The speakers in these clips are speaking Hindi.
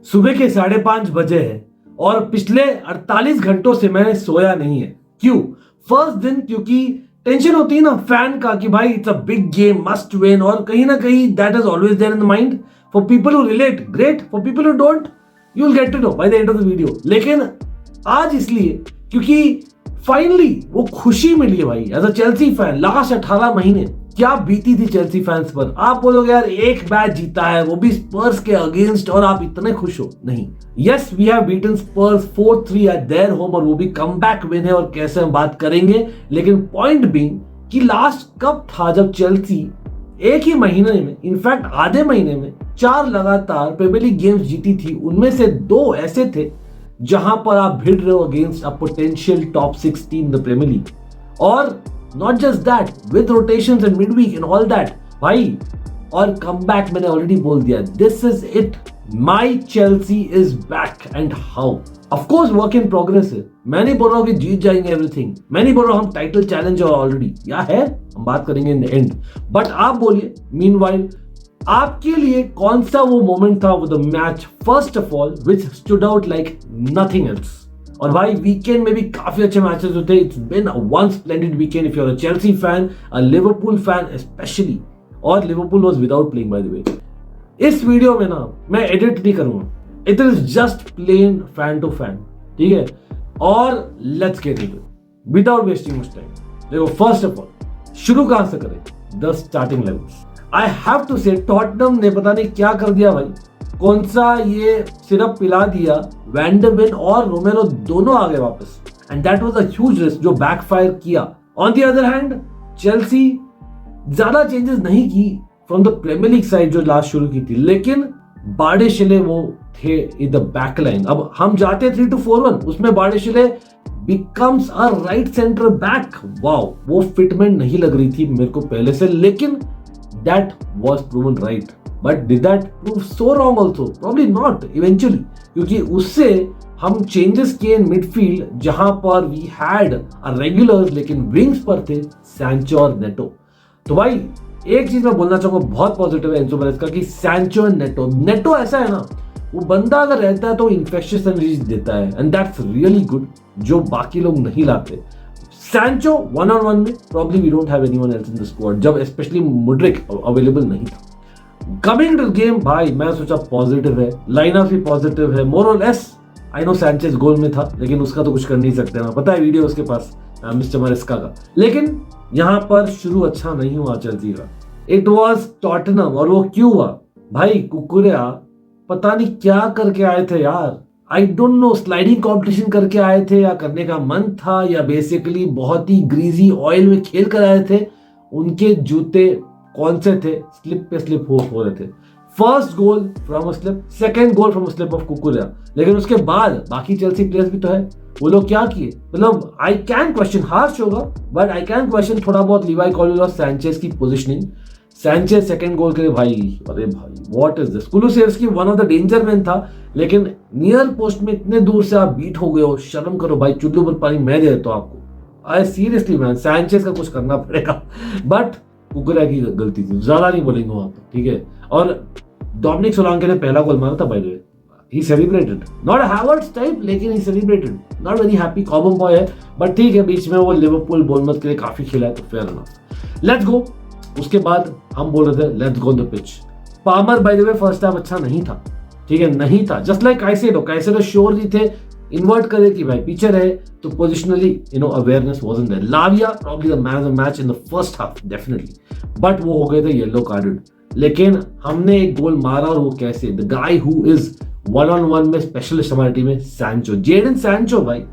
सुबह के 5:30 बजे है और पिछले 48 घंटों से मैंने सोया नहीं है। क्यों? फर्स्ट दिन क्योंकि टेंशन होती है ना फैन का कि भाई it's a big game, must win, और कहीं ना कहीं that is always there in the mind. For people who relate great, for people who don't you will get to know by the end of the video. लेकिन आज इसलिए क्योंकि फाइनली वो खुशी मिली है भाई as a Chelsea fan. Last 18 महीने क्या बीती थी चेल्सी फैंस पर। आप बोलोगे यार एक मैच जीता है वो भी स्पर्स के अगेंस्ट और आप इतने खुश हो। नहीं, yes we have beaten Spurs 4-3 at their home और वो भी कमबैक विन है और कैसे हम बात करेंगे। लेकिन पॉइंट बीइंग कि लास्ट कब था जब चेल्सी एक ही महीने में, इनफैक्ट आधे महीने में 4 लगातार प्रीमियर लीग गेम्स जीती थी। उनमें से 2 ऐसे थे जहां पर आप भिड़ रहे हो against a potential top 6 team the premiere league. और not just that, with rotations and mid week and all that भाई। और कमबैक मैंने ऑलरेडी बोल दिया, this is it, my Chelsea is back. And how? Of course work in progress है। मैं नहीं बोल रहा हूं कि जीत जाएंगे एवरीथिंग, मैं नहीं बोल रहा हूं हम टाइटल चैलेंजर ऑलरेडी, या है, हम बात करेंगे इन द एंड। बट आप बोलिए मीनवाइल आपके लिए कौन सा वो मोमेंट था वो the match first of all which stood out like nothing else. और भाई वीकेंड में भी काफी अच्छे मैचेस होते हैं। It's been one splendid weekend if you are a Chelsea fan, a Liverpool fan specially. और Liverpool was without playing by the way. इस वीडियो में ना मैं एडिट नहीं करूंगा, it is just plain fan to fan, ठीक है। और let's get it without wasting much time. देखो फर्स्ट ऑफ ऑल शुरू कहां से करें? The starting levels. I have to say Tottenham ने पता नहीं क्या कर दिया भाई, कौन सा ये सिरप पिला दिया, वैन डर वेन और रोमेरो दोनों आ गए वापस, and that was a huge risk जो बैकफायर किया। On the other hand Chelsea ज्यादा चेंजेस नहीं की from the premiere League side जो लास्ट शुरू की थी, लेकिन बार्डेशिले वो थे इन द बैकलाइन। अब हम जाते 3-4-1, उसमें Badiashile becomes a right centre back. Wow, वो फिटमेंट नहीं लग रही थी मेरे को पहले से, लेकिन that was proven right, but did that prove so wrong also? Probably not eventually, क्योंकि उससे हम चेंजेस किए इन मिडफील्ड जहां पर वी हैड अ रेगुलर्स, लेकिन विंग्स पर थे सैंचो और नेटो। तो भाई एक चीज मैं बोलना चाहूंगा बहुत पॉजिटिव है एंजो पेरेज का कि सैंचो एंड नेटो ऐसा है ना, वो बंदा अगर रहता है तो इन्फेक्शियस एनर्जी देता है एंड दैट्स रियली गुड, जो बाकी लोग नहीं लाते। सैंचो 1-on-1 में probably we don't have anyone else in the squad, जब स्पेशली मुड्रिक अवेलेबल नहीं था। कमिंग टू गेम भाई मैं सोचा पॉजिटिव है, लाइनअप भी पॉजिटिव है मोर और लेस। आई नो सैंचेज गोल में था लेकिन उसका तो कुछ कर नहीं सकते ना, पता है वीडियो उसके पास मिस्टर मरेस्का का। लेकिन यहां पर शुरू अच्छा नहीं हुआ चेल्सी का, इट वाज टॉटनहम। और वो क्यों हुआ भाई? कुकुरेया पता नहीं क्या करके आए थे यार, आई डोंट नो, स्लाइडिंग कॉम्पिटिशन करके आए थे या करने का मन था, या बेसिकली बहुत ही ग्रीजी ऑयल में खेल कर आए थे। उनके जूते कौन से थे? स्लिप पे स्लिप हो रहे थे। First goal from a slip, second goal from a slip of कुकुरेया। लेकिन उसके बाद बाकी चेल्सी प्लेयर्स भी तो है, वो लोग क्या किए? मतलब आई कैन क्वेश्चन, हार्श होगा बट आई कैन क्वेश्चन थोड़ा बहुत लीवाई कॉलिन और सैंचेज की पोजिशनिंग। सैंचेज सेकंड गोल के लिए भाई, अरे भाई what is this. Kulusevski one of the danger man था, लेकिन नियर पोस्ट में इतने दूर से आप बीट हो गए हो, शर्म करो भाई। चुल्लू पर पानी मैं दे देता हूं आपको। आई सीरियसली मैन, सैंचेज का कुछ करना पड़ेगा। बट कुकुरेया की गलती थी, ज्यादा नहीं बोलेंगे वहां पर, ठीक है। और डोमिनिक सोलांके ने पहला गोल मारा था by the way, he celebrated, not Havertz type, लेकिन he celebrated. Not very happy, common boy है, बट ठीक है, बीच में वो लिवरपूल बोर्नमथ के लिए काफी खेला है तो फेयर एनफ। Let's go. उसके बाद हम बोल रहे थे let's go on the pitch. Palmer by the way first half अच्छा नहीं था, ठीक है, नहीं था। जस्ट लाइक काइसेडो श्योर नहीं थे, इन्वर्ट करे कि भाई पीछे रहे तो positionally awareness wasn't there. Lavia probably the man of the match in the first half definitely, but वो हो गए थे येलो कार्डेड। लेकिन हमने एक गोल मारा, और वो कैसे? The guy who is 1-on-1 में स्पेशलिस्ट हमारी टीम में, सैंचो, जेडन सैंचो भाई,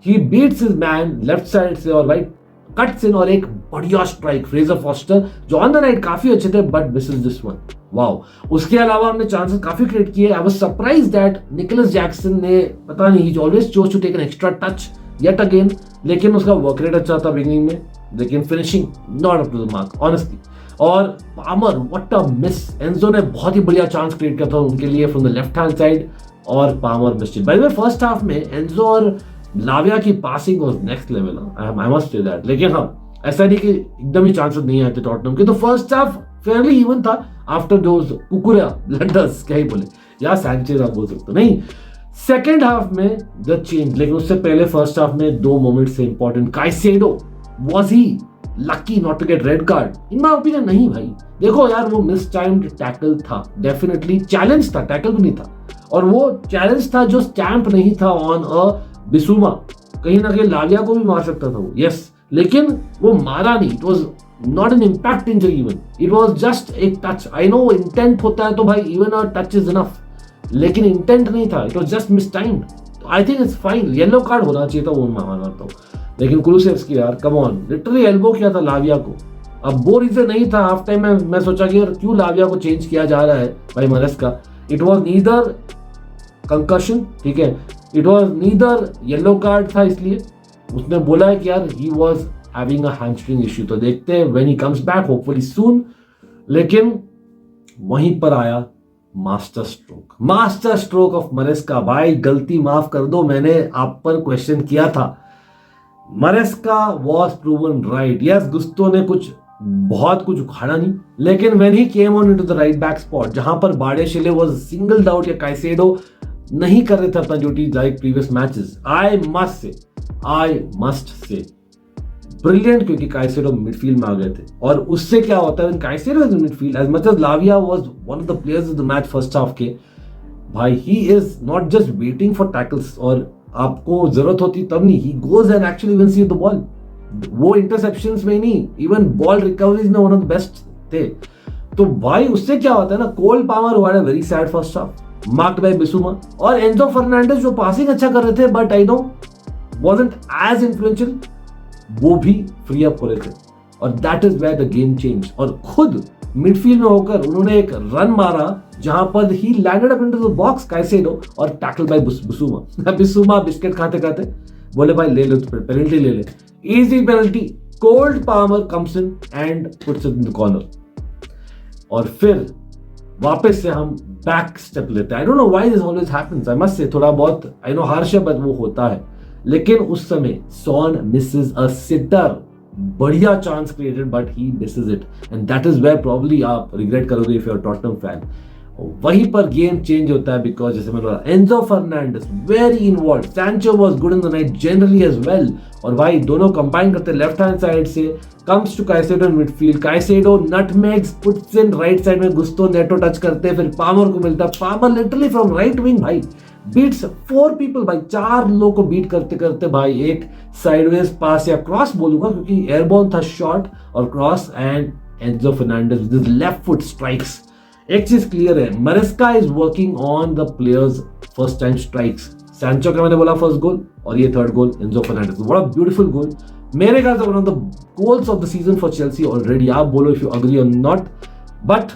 he beats his man left side से और भाई कट्स इन, और एक बढ़िया स्ट्राइक फ्रेजर फॉस्टर जो ऑन द नाइट काफी अच्छे थे but misses this one. Wow. उसके अलावा हमने चांसेस काफी क्रिएट किए। I was surprise that Nicolas Jackson ने पता नहीं, he always chose to take an extra touch yet again, लेकिन उसका वर्क रेट अच्छा था बिगिनिंग में, लेकिन finishing not up to the mark honestly. और Palmer what a miss, Enzo ने बहुत ही बढ़िया चांस क्रिएट किया था उनके लिए from the left hand side, और Palmer missed it. By the way first half में एंजो और लाविया की passing was next level, I must say that. लेकिन हाँ, ऐसा नहीं कि एकदम ही चांसेस नहीं आए थे टॉटनहम के, तो फर्स्ट हाफ फेयरली इवन था आफ्टर दोज कुकुरेया ब्लंडर्स, क्या ही बोले। या सैंचेज आप बोल सकते हो, नहीं सेकेंड हाफ में द चेंज। लेकिन उससे पहले फर्स्ट हाफ में दो मोमेंट्स से important, Caicedo was he lucky not to get red card? In my opinion नहीं भाई। देखो यार, वो मिस टाइम्ड टैकल था, डेफिनेटली चैलेंज था, टैकल भी नहीं था, और वो चैलेंज था जो स्टैंप नहीं था ऑन अ बिसुमा। कहीं ना कहीं लाविया को भी मार सकता था वो, यस, लेकिन वो मारा नहीं। It was not an impact injury even, it was just एक टच। आई नो इंटेंट होता है तो भाई even a touch is enough, लेकिन इंटेंट नहीं था, it was just miss timed. I think it's fine, yellow card होना चाहिए था, वो मैं मानता हूँ। लेकिन कुलुसेव्स्की यार कम ऑन, लिटरली एल्बो किया था लाविया को। अब वो रीजन नहीं था हाफ टाइम में, मैं सोचा कि यार क्यों लाविया को चेंज किया जा रहा है भाई मरेस्का। इट वाज नीदर कंकशन, ठीक है, it was neither yellow card था, इसलिए उसने बोला है कि यार he was having a hamstring issue. तो देखते हैं when he comes back, hopefully सून। लेकिन वहीं पर आया मास्टर स्ट्रोक ऑफ मरेस्का। भाई गलती माफ कर दो, मैंने आप पर क्वेश्चन किया था, Maresca was proven right. Yes, Gusto ने बहुत कुछ उखाड़ा नहीं, लेकिन when he came on into the right back spot, जहां पर बार्डियाशिले वाज सिंगल्ड आउट या काइसेडो नहीं कर रहे थे अपना duty like previous matches, I must say brilliant, क्योंकि काइसेडो मिडफील्ड में आ गए थे। और उससे क्या होता है, Caicedo is in midfield, as much as Lavia was one of the players of the match first half के, भाई he is not just waiting for tackles, और आपको जरूरत होती तब नहीं, he goes and actually wins you the ball. वो इंटरसेप्शंस में नहीं, इवन बॉल रिकवरीज में वन ऑफ द बेस्ट थे। तो भाई उससे क्या होता है ना, कोल पामर हुआ है very sad first half, marked by Bissouma, और एंजो फर्नांडिस जो पासिंग अच्छा कर रहे थे, but I know wasn't as influential, वो भी फ्री अप हो रहे थे, और that is where the game change. और खुद मिडफील्ड में होकर उन्होंने एक रन मारा जहां पर he landed up into the box Caicedo, और tackle by Bissouma. Bissouma biscuit खाते खाते बोले भाई ले लो, पेनल्टी ले ले, easy penalty. Cold Palmer comes in and puts it in the corner, और फिर वापस से हम बैक स्टेप लेते हैं। I don't know why this always happens, I must say, थोड़ा बहुत आई नो हार्श है, बट वो होता है। लेकिन उस समय सॉन मिसेस अ सिटर, बढ़िया chance created, but he misses it, and that is where probably आप रिग्रेट करोगे if you are Tottenham fan. वहीं पर गेम चेंज होता है, बिकॉज जैसे मैंने बोला Enzo Fernandez very involve, Sancho was good in the night generally as well, और भाई दोनों कंबाइन करते लेफ्ट हैंड साइड से, comes to Caicedo in midfield, Caicedo nutmegs puts in right side में, गुस्तो नेटो टच करते, फिर पामर को मिलता, Palmer literally from right wing भाई बीट्स 4 पीपल, भाई 4 लोगों को बीट करते करते भाई एक साइडवेज पास या क्रॉस बोलूंगा क्योंकि एयरबॉर्न था शॉट और cross, and Enzo Fernandez with his left foot strikes. एक चीज क्लियर है, मरेस्का is working on the players first time strikes. Sancho का मैंने बोला फर्स्ट गोल, और ये third goal Enzo Fernandez, what a beautiful goal, मेरे ख्याल से one of the goals of the season for Chelsea already. आप बोलो इफ यू अग्री और नॉट, बट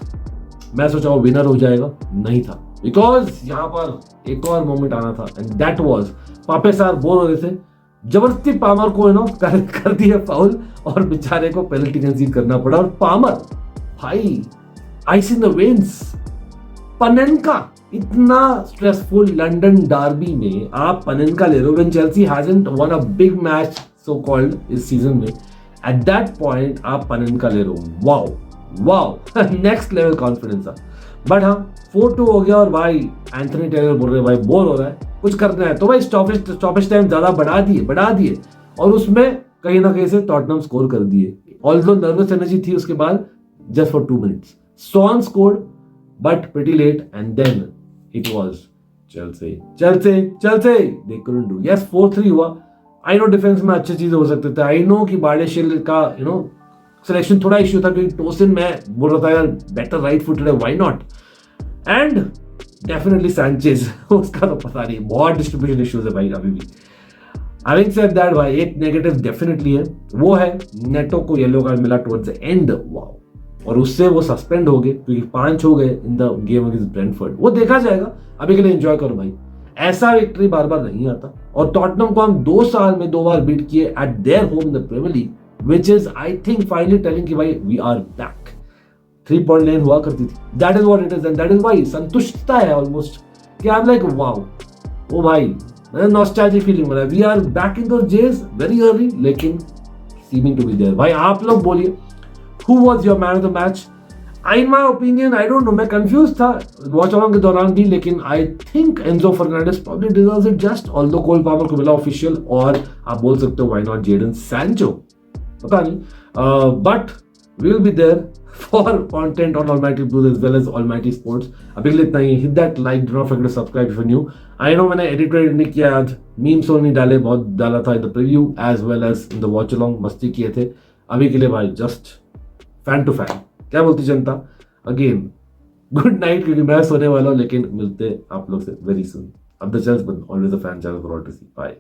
मैं सोचा वो विनर हो जाएगा, नहीं था, बिकॉज यहाँ पर एक और मोमेंट आना था, एंड दैट वाज पापे सार बोर हो रहे थे, जबरदस्ती पामर को कर दिया फाउल, और बेचारे को पेनल्टी कंसीड करना पड़ा। और पामर भाई आइस इन द वेन्स, पनेनका इतना स्ट्रेसफुल लंदन डार्बी में आप पनेनका ले रहे हो, when Chelsea hasn't one a big match so called इस सीजन में, एट दैट पॉइंट आप पनेनका ले रहे हो, वाओ नेक्स्ट लेवल कॉन्फिडेंस था। बट हाँ 4-2 हो गया, और भाई एंथनी टेलर बोल रहे भाई बोर हो रहा है, कुछ करना है, तो भाई स्टॉपेज टाइम ज्यादा बढ़ा दिए, और उसमें कहीं ना कहीं से टॉटनहम स्कोर कर दिए, ऑल्दो नर्वस एनर्जी थी उसके बाद, just for 2 minutes Son scored, but pretty late, and then it was Chelsea. They couldn't do. Yes, 4-3 हुआ. I know डिफेंस में अच्छी चीजें हो सकते थे. I know कि बार्डियाशिले का सिलेक्शन थोड़ा इश्यू था, क्योंकि टोसिन मैं बोल रहा था यार बेटर राइट फुटेड है, why not, and definitely Sanchez उसका तो पता नहीं, बहुत डिस्ट्रीब्यूशन इश्यूज है भाई अभी भी। Having said that, भाई एक नेगेटिव डेफिनेटली है, वो है नेटो को येलो कार्ड मिला टुवर्ड्स द एंड, वाओ, और उससे वो सस्पेंड हो गए, क्योंकि 5 हो गए in the game against Brentford. वो देखा जाएगा, अभी के लिए एंजॉय करो भाई, ऐसा विक्ट्री बार बार नहीं आता, और टॉटनहम को हम 2 साल में 2 बार बीट किए at their home the premiere league, which is I think finally telling कि भाई we are back. 3 point line हुआ करती थी, that is what it is, and that is why संतुष्टता है ऑलमोस्ट कि I am like wow, oh भाई नॉस्टैल्जिक फीलिंग हो रहा है, we are back in those days very early, लेकिन सीमिंग टू बी देयर। भाई आप लोग बोलिए, who was your man of the match? In my opinion I don't know, मैं कंफ्यूज था वॉच अलॉन्ग के दौरान भी, लेकिन I think Enzo Fernandez probably deserves it just, although Cole Palmer को मिला ऑफिशियल, और आप बोल सकते हो व्हाई नॉट जेडन सैंचो, पता नहीं, but we will be there for content on Almighty Blues as well as Almighty Sports. अभी के लिए इतना ही, hit that like, do not forget to subscribe if you new. I know मैंने एडिट नहीं किया आज, मीम्स नहीं डाले, बहुत डाला था in the preview as well as in the watch along, मस्ती किए थे। अभी के लिए भाई जस्ट फैन टू फैन, क्या बोलती जनता। अगेन गुड नाइट, क्योंकि मैं सोने वाला हूं, लेकिन मिलते आप लोग से वेरी सुन। अब the channel always a fan channel for all to see. Bye.